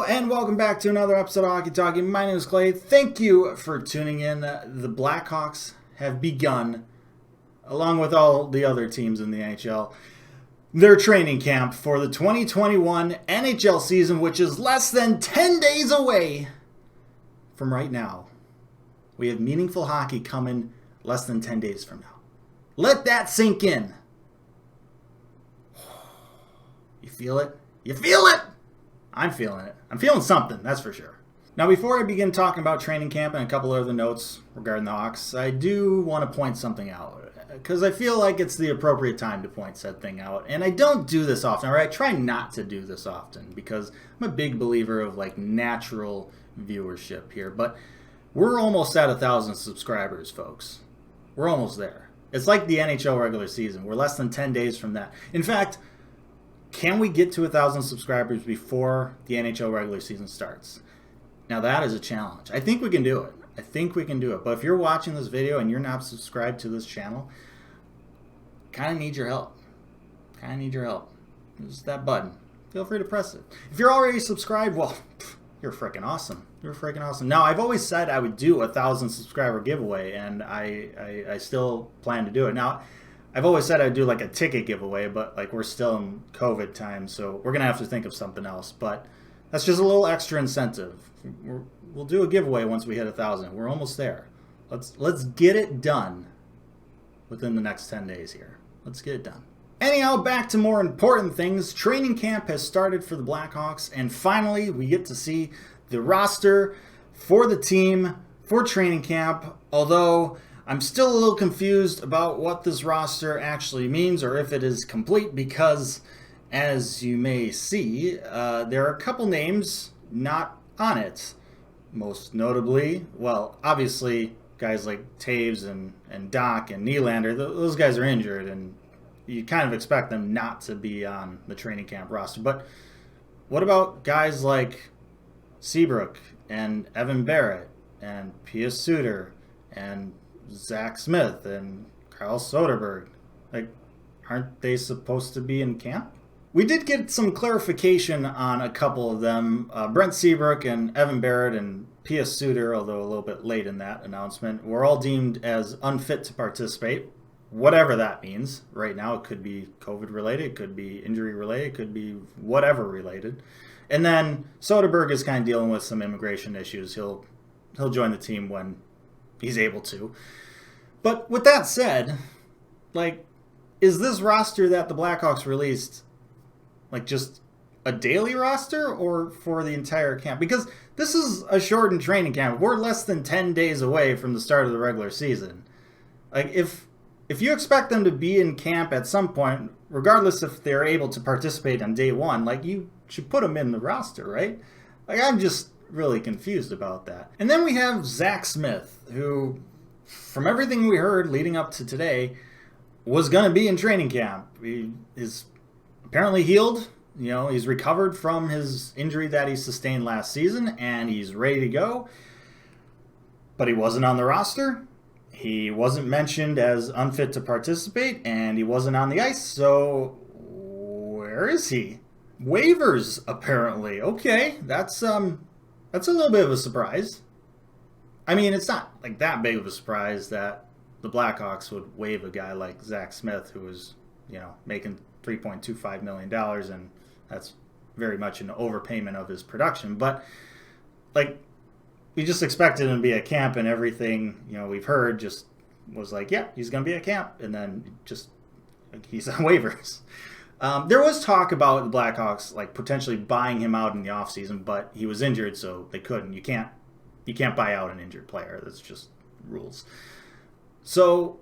and welcome back to another episode of Hockey Talking. My name is Clay. Thank you for tuning in. The Blackhawks have begun, along with all the other teams in the NHL, their training camp for the 2021 NHL season, which is less than 10 days away from right now. We have meaningful hockey coming less than 10 days from now. Let that sink in. You feel it? You feel it? I'm feeling it. I'm feeling something, that's for sure. Now, before I begin talking about training camp and a couple other notes regarding the Hawks, I do want to point something out, because I feel like it's the appropriate time to point said thing out. And I don't do this often, or I try not to do this often, because I'm a big believer of like natural viewership here. But we're almost at 1,000 subscribers, folks. We're almost there. It's like the NHL regular season. We're less than 10 days from that. In fact, can we get to 1,000 subscribers before the NHL regular season starts? Now that is a challenge. I think we can do it. But if you're watching this video and you're not subscribed to this channel, kind of need your help. Just that button. Feel free to press it. If you're already subscribed, well, you're freaking awesome. Now, I've always said I would do a 1,000 subscriber giveaway, and I still plan to do it. Now, I've always said I'd do like a ticket giveaway, but like we're still in COVID time, so we're gonna have to think of something else. But that's just a little extra incentive. We'll do a giveaway once we hit 1,000. We're almost there. Let's get it done within the next 10 days here. Let's get it done. Anyhow, back to more important things. Training camp has started for the Blackhawks, and finally we get to see the roster for the team for training camp. Although I'm still a little confused about what this roster actually means, or if it is complete, because as you may see, there are a couple names not on it. Most notably, well, obviously, guys like Taves and Doc and Nylander, those guys are injured, and you kind of expect them not to be on the training camp roster. But what about guys like Seabrook and Evan Barrett and Pius Suter and Zach Smith and Carl Soderberg? Like, aren't they supposed to be in camp? We did get some clarification on a couple of them. Brent Seabrook and Evan Barrett and Pius Suter, although a little bit late in that announcement, were all deemed as unfit to participate. Whatever that means right now. It could be COVID related, it could be injury related, it could be whatever related. And then Soderberg is kind of dealing with some immigration issues. He'll join the team when he's able to. But with that said, like, is this roster that the Blackhawks released like just a daily roster or for the entire camp? Because this is a shortened training camp. We're less than 10 days away from the start of the regular season. Like, if you expect them to be in camp at some point, regardless if they're able to participate on day one, like, you should put them in the roster, right? Like, I'm just really confused about that. And then we have Zach Smith, who, from everything we heard leading up to today, was going to be in training camp. He is apparently healed. You know, he's recovered from his injury that he sustained last season, and he's ready to go. But he wasn't on the roster. He wasn't mentioned as unfit to participate, and he wasn't on the ice. So where is he? Waivers, apparently. Okay, that's a little bit of a surprise. I mean, it's not like that big of a surprise that the Blackhawks would waive a guy like Zach Smith, who was, you know, making $3.25 million, and that's very much an overpayment of his production. But, like, we just expected him to be at camp, and everything, you know, we've heard just was like, yeah, he's going to be at camp, and then just, like, he's on waivers. There was talk about the Blackhawks, like, potentially buying him out in the offseason, but he was injured, so they couldn't. You can't buy out an injured player. That's just rules. So,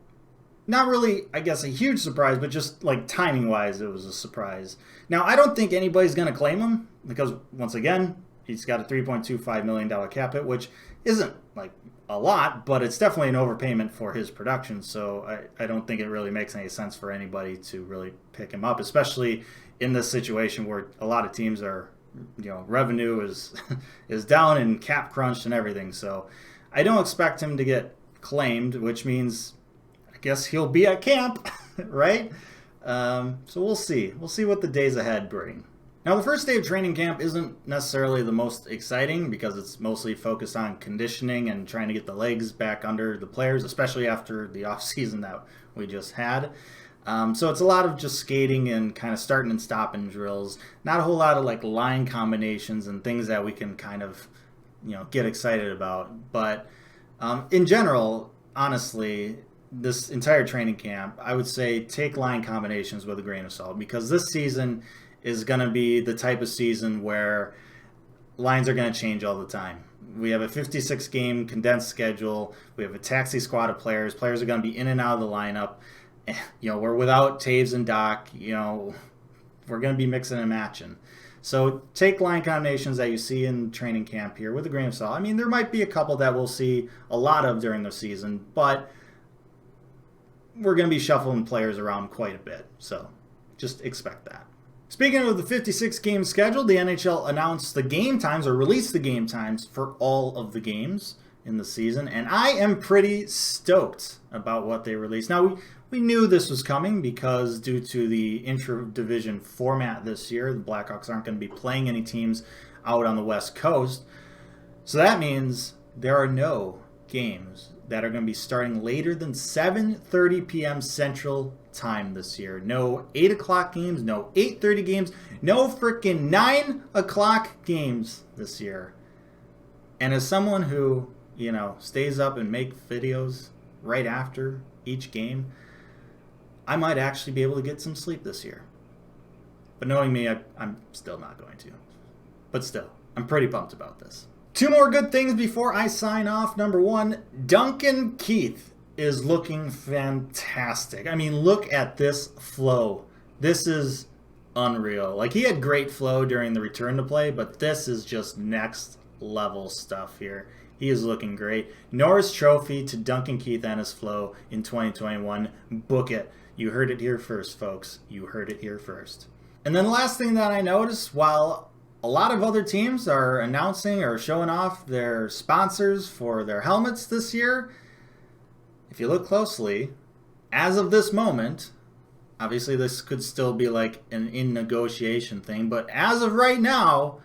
not really, I guess, a huge surprise, but just like timing-wise, it was a surprise. Now, I don't think anybody's going to claim him because, once again, he's got a $3.25 million cap hit, which isn't like a lot, but it's definitely an overpayment for his production. So I don't think it really makes any sense for anybody to really pick him up, especially in this situation where a lot of teams are, you know, revenue is down and cap crunched and everything. So I don't expect him to get claimed, which means I guess he'll be at camp, right? So we'll see. We'll see what the days ahead bring. Now, the first day of training camp isn't necessarily the most exciting because it's mostly focused on conditioning and trying to get the legs back under the players, especially after the offseason that we just had. So it's a lot of just skating and kind of starting and stopping drills. Not a whole lot of like line combinations and things that we can kind of, get excited about. But in general, honestly, this entire training camp, I would say take line combinations with a grain of salt, because this season is going to be the type of season where lines are going to change all the time. We have a 56-game condensed schedule. We have a taxi squad of players. Players are going to be in and out of the lineup. We're without Taves and Doc. We're going to be mixing and matching. So take line combinations that you see in training camp here with a grain of salt. I mean, there might be a couple that we'll see a lot of during the season, but we're going to be shuffling players around quite a bit. So just expect that. Speaking of the 56-game schedule, the NHL announced the game times, or released the game times for all of the games in the season, and I am pretty stoked about what they released. Now, we knew this was coming because due to the intra-division format this year, the Blackhawks aren't going to be playing any teams out on the West Coast. So that means there are no games that are going to be starting later than 7:30 p.m. Central Time this year. No 8 o'clock games, no 8:30 games, no freaking 9 o'clock games this year. And as someone who, stays up and make videos right after each game, I might actually be able to get some sleep this year. But knowing me, I'm still not going to. But still, I'm pretty pumped about this. 2 more good things before I sign off. Number 1, Duncan Keith is looking fantastic. I mean, look at this flow. This is unreal. Like, he had great flow during the return to play, but this is just next level stuff here. He is looking great. Norris Trophy to Duncan Keith and his flow in 2021. Book it. You heard it here first, folks. You heard it here first. And then the last thing that I noticed, while a lot of other teams are announcing or showing off their sponsors for their helmets this year, if you look closely, as of this moment, obviously this could still be like an in negotiation thing, but as of right now,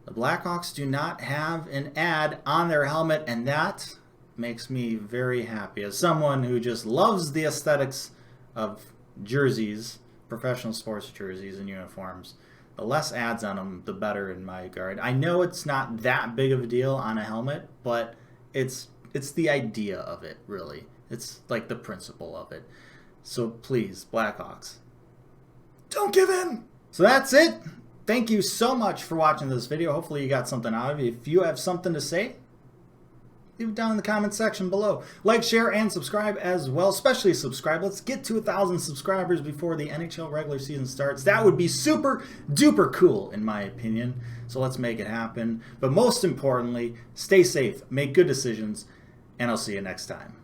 the Blackhawks do not have an ad on their helmet, and that makes me very happy. As someone who just loves the aesthetics of jerseys, professional sports jerseys and uniforms, the less ads on them, the better in my regard. I know it's not that big of a deal on a helmet, but it's the idea of it, really. It's like the principle of it. So please, Blackhawks, don't give in. So that's it. Thank you so much for watching this video. Hopefully you got something out of it. If you have something to say, leave it down in the comment section below. Like, share, and subscribe as well. Especially subscribe. Let's get to 1,000 subscribers before the NHL regular season starts. That would be super duper cool, in my opinion. So let's make it happen. But most importantly, stay safe, make good decisions, and I'll see you next time.